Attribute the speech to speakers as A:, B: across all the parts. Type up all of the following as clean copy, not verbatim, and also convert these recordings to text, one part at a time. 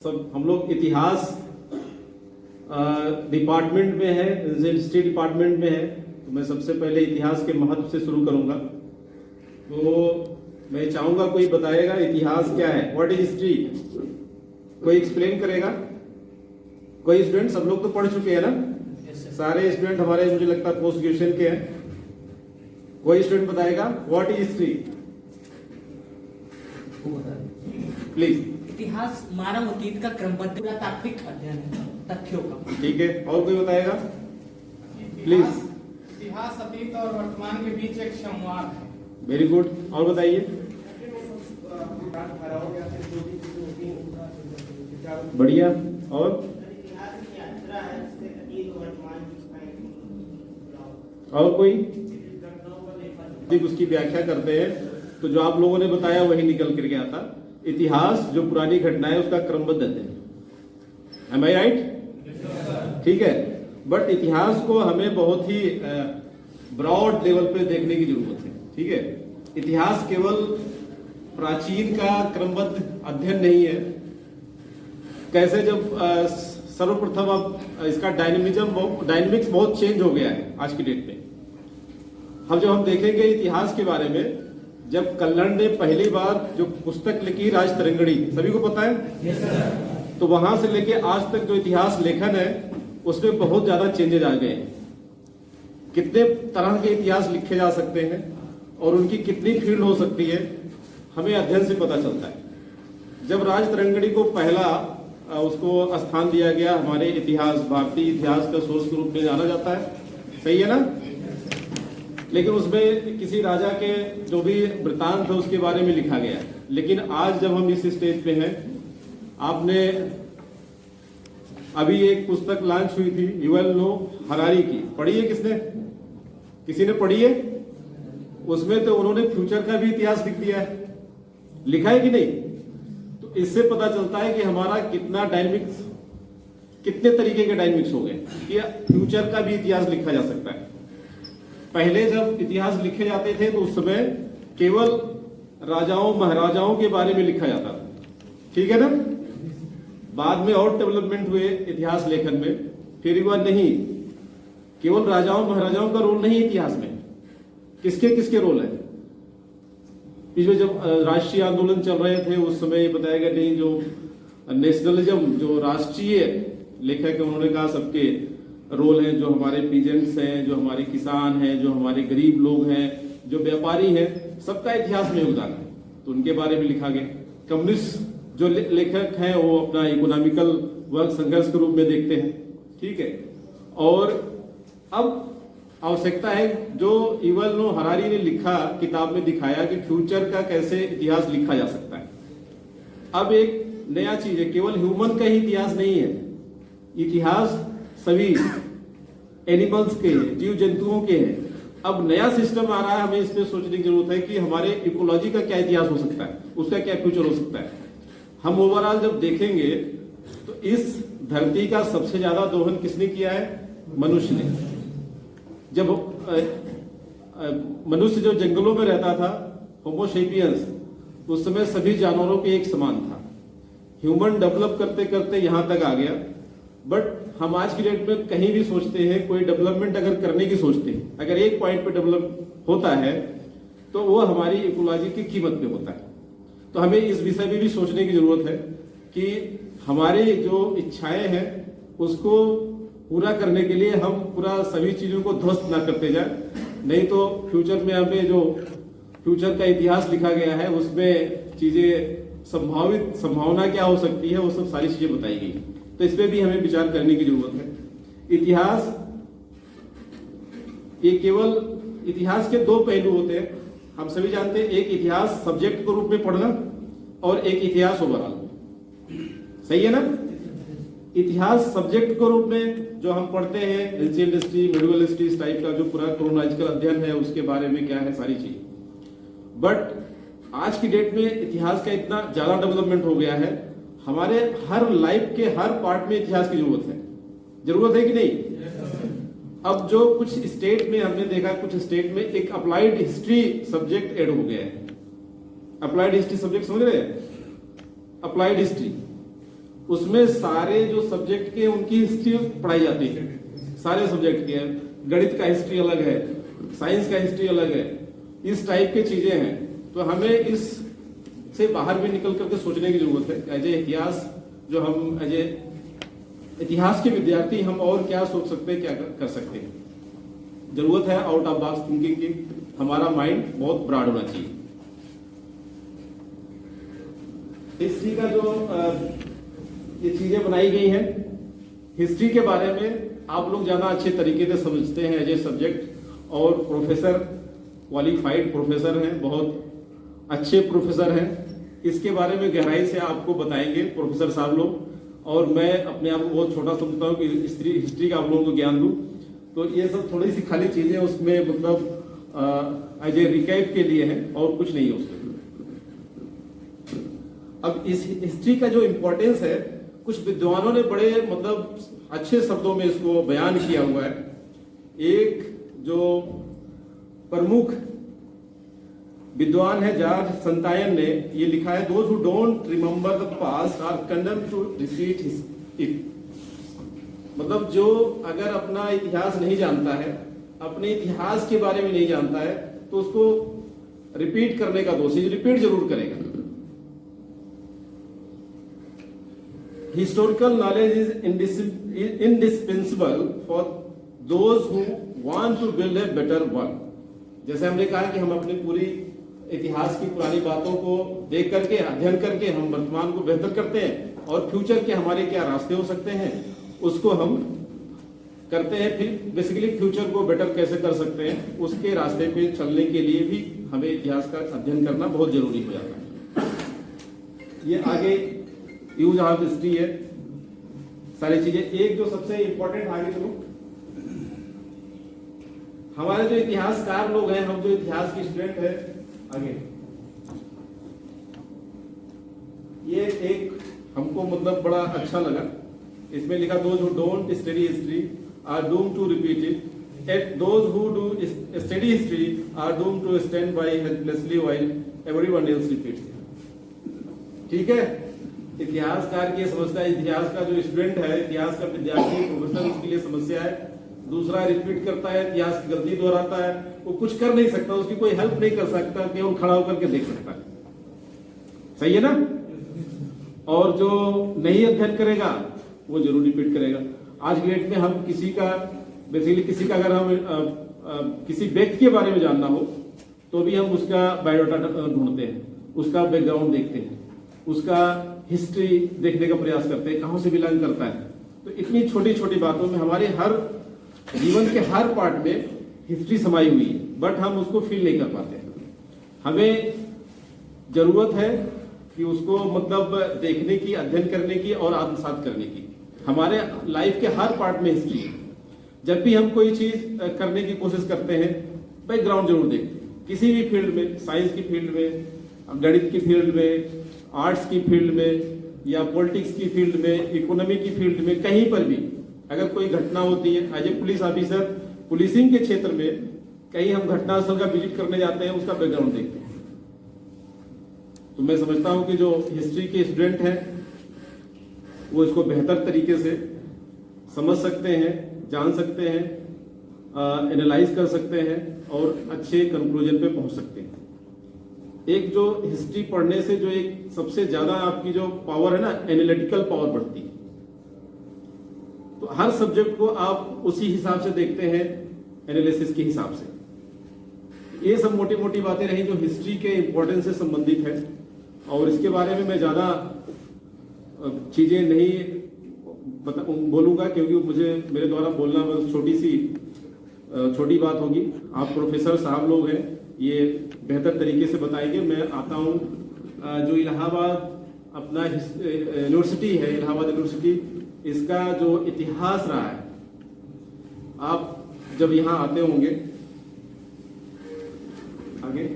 A: सब हम लोग इतिहास डिपार्टमेंट में है, हिस्ट्री डिपार्टमेंट में है। तो मैं सबसे पहले इतिहास के महत्व से शुरू करूंगा। तो मैं चाहूंगा कोई बताएगा इतिहास क्या है, व्हाट इज हिस्ट्री। कोई एक्सप्लेन करेगा? कोई स्टूडेंट? सब लोग तो पढ़ चुके हैं ना? सारे स्टूडेंट हमारे मुझे लगता है पोस्ट ग्रेजुएशन के हैं। कोई स्टूडेंट बताएगा व्हाट इज हिस्ट्री प्लीज।
B: इतिहास मानव अतीत का क्रमबद्ध पुरातात्विक अध्ययन है तथ्यों का।
A: ठीक है, और कोई बताएगा प्लीज।
C: इतिहास अतीत और वर्तमान के बीच एक संवाद है।
A: वेरी गुड, और बताइए। बढ़िया, और कोई उसकी व्याख्या करते हैं। तो जो आप लोगों ने बताया वही निकल कर गया था। इतिहास जो पुरानी घटना है उसका क्रमबद्ध अध्ययन। एम आई राइट? ठीक है, बट इतिहास को हमें बहुत ही ब्रॉड लेवल पे देखने की जरूरत है। ठीक है, इतिहास केवल प्राचीन का क्रमबद्ध अध्ययन नहीं है। कैसे जब सर्वप्रथम अब इसका डायनेमिक्स बहुत चेंज हो गया है आज की डेट में। जब हम देखेंगे इतिहास के बारे में, जब कल्हण ने पहली बार जो पुस्तक लिखी राजतरंगिणी, सभी को पता है?
B: yes, sir।
A: तो वहां से लेके आज तक जो इतिहास लेखन है उसमें बहुत ज्यादा चेंजेस आ गए हैं। कितने तरह के इतिहास लिखे जा सकते हैं और उनकी कितनी फील्ड हो सकती है, हमें अध्ययन से पता चलता है। जब राजतरंगिणी को पहला उसको स्थान दिया गया हमारे इतिहास, भारतीय इतिहास का सोर्स के रूप में जाना जाता है, सही है ना? लेकिन उसमें किसी राजा के जो भी वृतांत है उसके बारे में लिखा गया है। लेकिन आज जब हम इस स्टेज पे हैं, आपने अभी एक पुस्तक लॉन्च हुई थी युवल नोह हरारी की, पढ़ी है किसने? किसी ने पढ़ी है? उसमें तो उन्होंने फ्यूचर का भी इतिहास लिख दिया है, लिखा है कि नहीं? तो इससे पता चलता है कि हमारा कितना डायनेमिक्स, कितने तरीके के डायनेमिक्स हो गए कि फ्यूचर का भी इतिहास लिखा जा सकता है। पहले जब इतिहास लिखे जाते थे तो उस समय केवल राजाओं महाराजाओं के बारे में लिखा जाता था, ठीक है ना? बाद में और डेवलपमेंट हुए इतिहास लेखन में, फिर हुआ नहीं, केवल राजाओं महाराजाओं का रोल नहीं इतिहास में, किसके किसके रोल है। पिछले जब राष्ट्रीय आंदोलन चल रहे थे उस समय ये बताया गया नहीं, जो नेशनलिज्म, जो राष्ट्रीय लेखक है, उन्होंने कहा सबके रोल है, जो हमारे पीजेंट्स हैं, जो हमारे किसान हैं, जो हमारे गरीब लोग हैं, जो व्यापारी हैं, सबका इतिहास में योगदान है, तो उनके बारे में लिखा गया। कम्युनिस्ट जो लेखक हैं वो अपना इकोनॉमिकल वर्ग संघर्ष के रूप में देखते हैं, ठीक है। और अब आवश्यकता है, जो युवल नोह हरारी ने लिखा, किताब में दिखाया कि फ्यूचर का कैसे इतिहास लिखा जा सकता है। अब एक नया चीज है, केवल ह्यूमन का ही इतिहास नहीं है, इतिहास सभी एनिमल्स के हैं, जीव जंतुओं के हैं। अब नया सिस्टम आ रहा है, हमें इसमें सोचने की जरूरत है कि हमारे इकोलॉजी का क्या इतिहास हो सकता है, उसका क्या फ्यूचर हो सकता है। हम ओवरऑल जब देखेंगे तो इस धरती का सबसे ज्यादा दोहन किसने किया है? मनुष्य ने। जब मनुष्य जो जंगलों में रहता था, होमो सेपियंस, उस समय सभी जानवरों के एक समान था। ह्यूमन डेवलप करते करते यहां तक आ गया, बट हम आज की डेट में कहीं भी सोचते हैं, कोई डेवलपमेंट अगर करने की सोचते हैं, अगर एक पॉइंट पे डेवलप होता है तो वो हमारी इकोलॉजी की कीमत पे होता है। तो हमें इस विषय में भी सोचने की जरूरत है कि हमारी जो इच्छाएं हैं उसको पूरा करने के लिए हम पूरा सभी चीजों को ध्वस्त ना करते जाए, नहीं तो फ्यूचर में हमें जो फ्यूचर का इतिहास लिखा गया है उसमें चीजें संभावना क्या हो सकती है, वो सब सारी चीजें बताई गई। तो इस पे भी हमें विचार करने की जरूरत है। इतिहास, ये केवल इतिहास के दो पहलू होते हैं, हम सभी जानते हैं। एक इतिहास सब्जेक्ट के रूप में पढ़ना और एक इतिहास ओवरऑल, सही है ना? इतिहास सब्जेक्ट के रूप में जो हम पढ़ते हैं, एंशिएंट हिस्ट्री, मिडिवल हिस्ट्री, इस टाइप का जो पूरा क्रोनोलॉजिकल अध्ययन है उसके बारे में क्या है सारी चीज। बट आज की डेट में इतिहास का इतना ज्यादा डेवलपमेंट हो गया है, हमारे हर लाइफ के हर पार्ट में इतिहास की जरूरत है कि नहीं? अब जो कुछ स्टेट में हमने देखा, कुछ स्टेट में एक अप्लाइड हिस्ट्री सब्जेक्ट ऐड हो गया है। अप्लाइड हिस्ट्री सब्जेक्ट समझ रहे हैं? अप्लाइड हिस्ट्री, उसमें सारे जो सब्जेक्ट के उनकी हिस्ट्री पढ़ाई जाती है, सारे सब्जेक्ट की है। गणित का हिस्ट्री अलग है, साइंस का हिस्ट्री अलग है, इस टाइप की चीजें हैं। तो हमें इस से बाहर भी निकल करके सोचने की जरूरत है। एज ए इतिहास, जो हम एज ए इतिहास के विद्यार्थी हम और क्या सोच सकते हैं, क्या कर सकते हैं। जरूरत है आउट ऑफ बॉक्स थिंकिंग की। हमारा माइंड बहुत ब्रॉड होना चाहिए। हिस्ट्री का जो ये चीजें बनाई गई हैं, हिस्ट्री के बारे में आप लोग ज्यादा अच्छे तरीके से समझते हैं एज ए सब्जेक्ट, और प्रोफेसर क्वालिफाइड प्रोफेसर हैं, बहुत अच्छे प्रोफेसर हैं। इसके बारे में गहराई से आपको बताएंगे प्रोफेसर साहब लोग। और मैं अपने आप को बहुत छोटा समझता हूँ कि हिस्ट्री का आप लोगों को ज्ञान दूं। तो ये सब थोड़ी सी खाली चीजें उसमें मतलब एज ए रिकैप के लिए है, और कुछ नहीं है उसमें। अब इस हिस्ट्री का जो इंपॉर्टेंस है, कुछ विद्वानों ने बड़े मतलब अच्छे शब्दों में इसको बयान किया हुआ है। एक जो प्रमुख विद्वान है जॉर्ज संतायन ने ये लिखा है, those who don't remember the past are condemned to repeat it. मतलब जो अगर अपना इतिहास नहीं जानता है, अपने इतिहास के बारे में नहीं जानता है, तो उसको रिपीट करने का दोषी, रिपीट जरूर करेगा। Historical knowledge is indispensable for those who want to build a better world. जैसे हमने कहा कि हम अपनी पूरी इतिहास की पुरानी बातों को देख करके, अध्ययन करके हम वर्तमान को बेहतर करते हैं, और फ्यूचर के हमारे क्या रास्ते हो सकते हैं उसको हम करते हैं। फिर बेसिकली फ्यूचर को बेटर कैसे कर सकते हैं, उसके रास्ते पे चलने के लिए भी हमें इतिहास का अध्ययन करना बहुत जरूरी हो जाता है। ये आगे यूज ऑफ हिस्ट्री है, सारी चीजें। एक जो सबसे इंपॉर्टेंट आगे चलो, हमारे जो इतिहासकार लोग हैं, हम जो इतिहास के स्टूडेंट हैं, आगे ये एक हमको मतलब बड़ा अच्छा लगा। इसमें लिखा, those who don't study history are doomed to repeat it, yet those who do study history are doomed to stand by helplessly while everyone else repeats. ठीक है, इतिहासकार की समस्या, इतिहास का जो स्टूडेंट है, इतिहास का विद्यार्थी, प्रोफेसर, उसके लिए समस्या है। दूसरा रिपीट करता है, इतिहास की गलती दोहराता है, वो कुछ कर नहीं सकता, उसकी कोई हेल्प नहीं कर सकता, केवल खड़ा होकर के देख सकता है। सही है ना? और जो नहीं अध्ययन करेगा वो जरूर रिपीट करेगा। आज की डेट में हम किसी का बेसिकली किसी का अगर हम किसी व्यक्ति के बारे में जानना हो तो भी हम उसका बायोडाटा ढूंढते हैं, उसका बैकग्राउंड देखते हैं, उसका हिस्ट्री देखने का प्रयास करते हैं, कहां से बिलोंग करता है। तो इतनी छोटी छोटी बातों में हमारे हर जीवन के हर पार्ट में हिस्ट्री समाई हुई है, बट हम उसको फील नहीं कर पाते। हमें जरूरत है कि उसको मतलब देखने की, अध्ययन करने की और आत्मसात करने की। हमारे लाइफ के हर पार्ट में हिस्ट्री है। जब भी हम कोई चीज करने की कोशिश करते हैं, बैकग्राउंड जरूर देखते हैं। किसी भी फील्ड में, साइंस की फील्ड में, गणित की फील्ड में, आर्ट्स की फील्ड में, या पॉलिटिक्स की फील्ड में, इकोनॉमी की फील्ड में, कहीं पर भी अगर कोई घटना होती है, as a police officer, policing के क्षेत्र में कहीं हम घटनास्थल का विजिट करने जाते हैं, उसका बैकग्राउंड देखते हैं। तो मैं समझता हूं कि जो हिस्ट्री के स्टूडेंट हैं वो इसको बेहतर तरीके से समझ सकते हैं, जान सकते हैं, एनालाइज कर सकते हैं और अच्छे कंक्लूजन पे पहुंच सकते हैं। एक जो हिस्ट्री पढ़ने से जो एक सबसे ज्यादा आपकी जो पावर है ना, एनालिटिकल पावर बढ़ती है। तो हर सब्जेक्ट को आप उसी हिसाब से देखते हैं, एनालिसिस के हिसाब से। ये सब मोटी मोटी बातें रही जो हिस्ट्री के इंपॉर्टेंस से संबंधित है, और इसके बारे में मैं ज्यादा चीजें नहीं बोलूंगा, क्योंकि मुझे मेरे द्वारा बोलना बस छोटी बात होगी। आप प्रोफेसर साहब लोग हैं, ये बेहतर तरीके से बताएंगे। मैं आता हूं, जो इलाहाबाद अपना यूनिवर्सिटी है, इलाहाबाद यूनिवर्सिटी, इसका जो इतिहास रहा है, आप जब यहां आते होंगे, आगे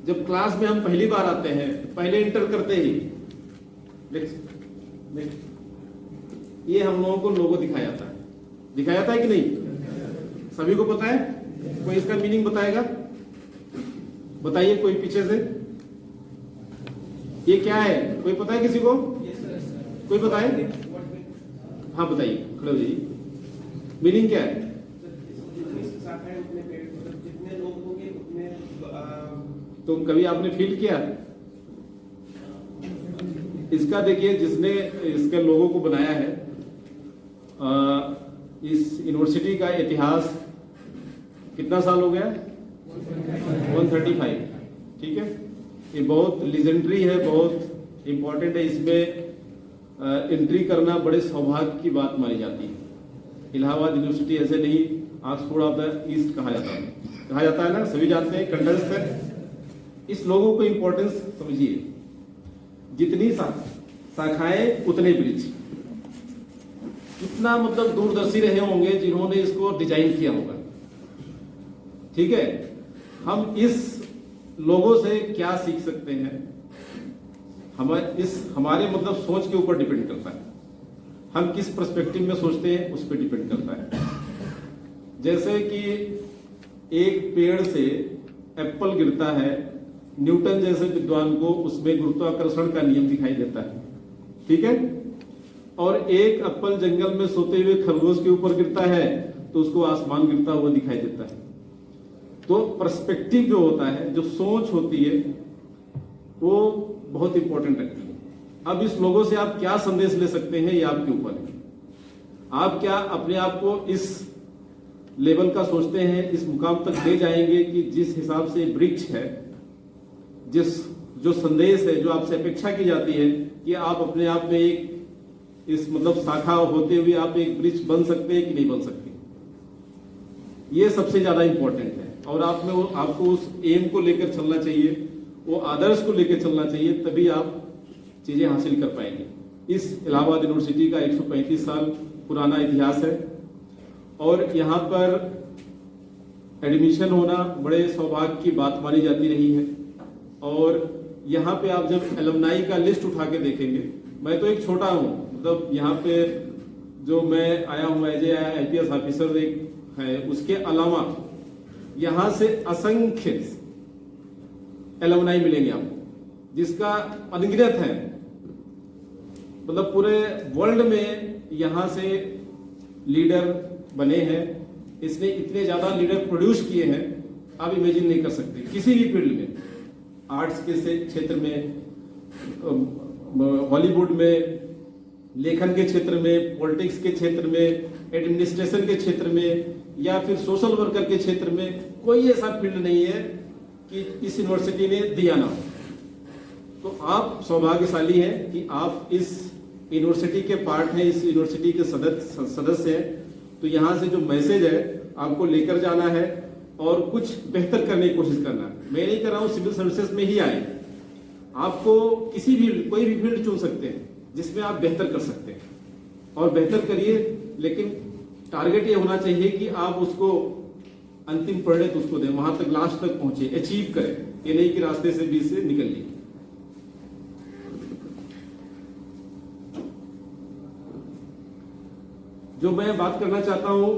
A: जब क्लास में हम पहली बार आते हैं, पहले इंटर करते ही ये हम लोगों को लोगो दिखाया जाता है कि नहीं? सभी को पता है? कोई इसका मीनिंग बताएगा? बताइए कोई पीछे से। ये क्या है, कोई पता है किसी को? कोई बताए? हाँ बताइए, खड़े हो जाइए। मीनिंग क्या है?
D: जितनी शाखाएं उतने पेड़, मतलब जितने लोग होंगे उतने
A: तो कभी आपने फील किया इसका? देखिए, जिसने इसके लोगों को बनाया है, इस यूनिवर्सिटी का इतिहास कितना साल हो गया? 135। ठीक है, ये बहुत लेजेंडरी है, बहुत इंपॉर्टेंट है। इसमें एंट्री करना बड़े सौभाग्य की बात मानी जाती है। इलाहाबाद यूनिवर्सिटी ऐसे नहीं, ऑक्सफोर्ड ऑफ द ईस्ट कहा जाता है ना, सभी जानते हैं, कंडेंस है। इस लोगों को इंपॉर्टेंस समझिए, जितनी शाखाएं उतने ब्रिज। कितना मतलब दूरदर्शी रहे होंगे जिन्होंने इसको डिजाइन किया होगा। ठीक है, हम इस लोगों से क्या सीख सकते हैं? हमारे मतलब सोच के ऊपर डिपेंड करता है। हम किस पर्सपेक्टिव में सोचते हैं उस पर डिपेंड करता है। जैसे कि एक पेड़ से एप्पल गिरता है, न्यूटन जैसे विद्वान को उसमें गुरुत्वाकर्षण का नियम दिखाई देता है। ठीक है, और एक एप्पल जंगल में सोते हुए खरगोश के ऊपर गिरता है तो उसको आसमान गिरता हुआ दिखाई देता है। तो पर्सपेक्टिव जो होता है, जो सोच होती है, वो बहुत इंपॉर्टेंट रखती है। अब इस लोगों से आप क्या संदेश ले सकते हैं, ये आपके ऊपर है। आप क्या अपने आप को इस लेवल का सोचते हैं, इस मुकाम तक ले जाएंगे कि जिस हिसाब से वृक्ष है, जो संदेश है, जो आपसे अपेक्षा की जाती है कि आप अपने आप में एक इस मतलब शाखा होते हुए आप एक वृक्ष बन सकते हैं कि नहीं बन सकते, ये सबसे ज्यादा इंपॉर्टेंट है। और आप में आपको उस एम को लेकर चलना चाहिए, वो आदर्श को लेकर चलना चाहिए, तभी आप चीजें हासिल कर पाएंगे। इस इलाहाबाद यूनिवर्सिटी का 135 साल पुराना इतिहास है और यहाँ पर एडमिशन होना बड़े सौभाग्य की बात मानी जाती रही है। और यहाँ पे आप जब एलुमनाई का लिस्ट उठा के देखेंगे, मैं तो एक छोटा हूँ, मतलब यहाँ पे जो मैं आया हूँ एज ए IPS ऑफिसर एक है, उसके अलावा यहाँ से असंख्य एलुमनाई मिलेंगे आपको, जिसका अनगिनत है। मतलब पूरे वर्ल्ड में यहाँ से लीडर बने हैं। इसने इतने ज्यादा लीडर प्रोड्यूस किए हैं, आप इमेजिन नहीं कर सकते। किसी भी फील्ड में, आर्ट्स के क्षेत्र में, हॉलीवुड में, लेखन के क्षेत्र में, पॉलिटिक्स के क्षेत्र में, एडमिनिस्ट्रेशन के क्षेत्र में, या फिर सोशल वर्कर के क्षेत्र में, कोई ऐसा फील्ड नहीं है कि इस यूनिवर्सिटी ने दिया ना हो। तो आप सौभाग्यशाली हैं कि आप इस यूनिवर्सिटी के पार्ट हैं, इस यूनिवर्सिटी के सदस्य हैं। तो यहाँ से जो मैसेज है आपको लेकर जाना है और कुछ बेहतर करने की कोशिश करना है। मैं नहीं कर रहा हूँ सिविल सर्विसेज में ही आए, आपको किसी भी कोई भी फील्ड चुन सकते हैं जिसमें आप बेहतर कर सकते हैं, और बेहतर करिए। लेकिन टारगेट ये होना चाहिए कि आप उसको अंतिम परिणत उसको दें, वहां तक लास्ट तक पहुंचे, अचीव करें। ये नहीं कि रास्ते से बीच से निकल लिए। जो मैं बात करना चाहता हूं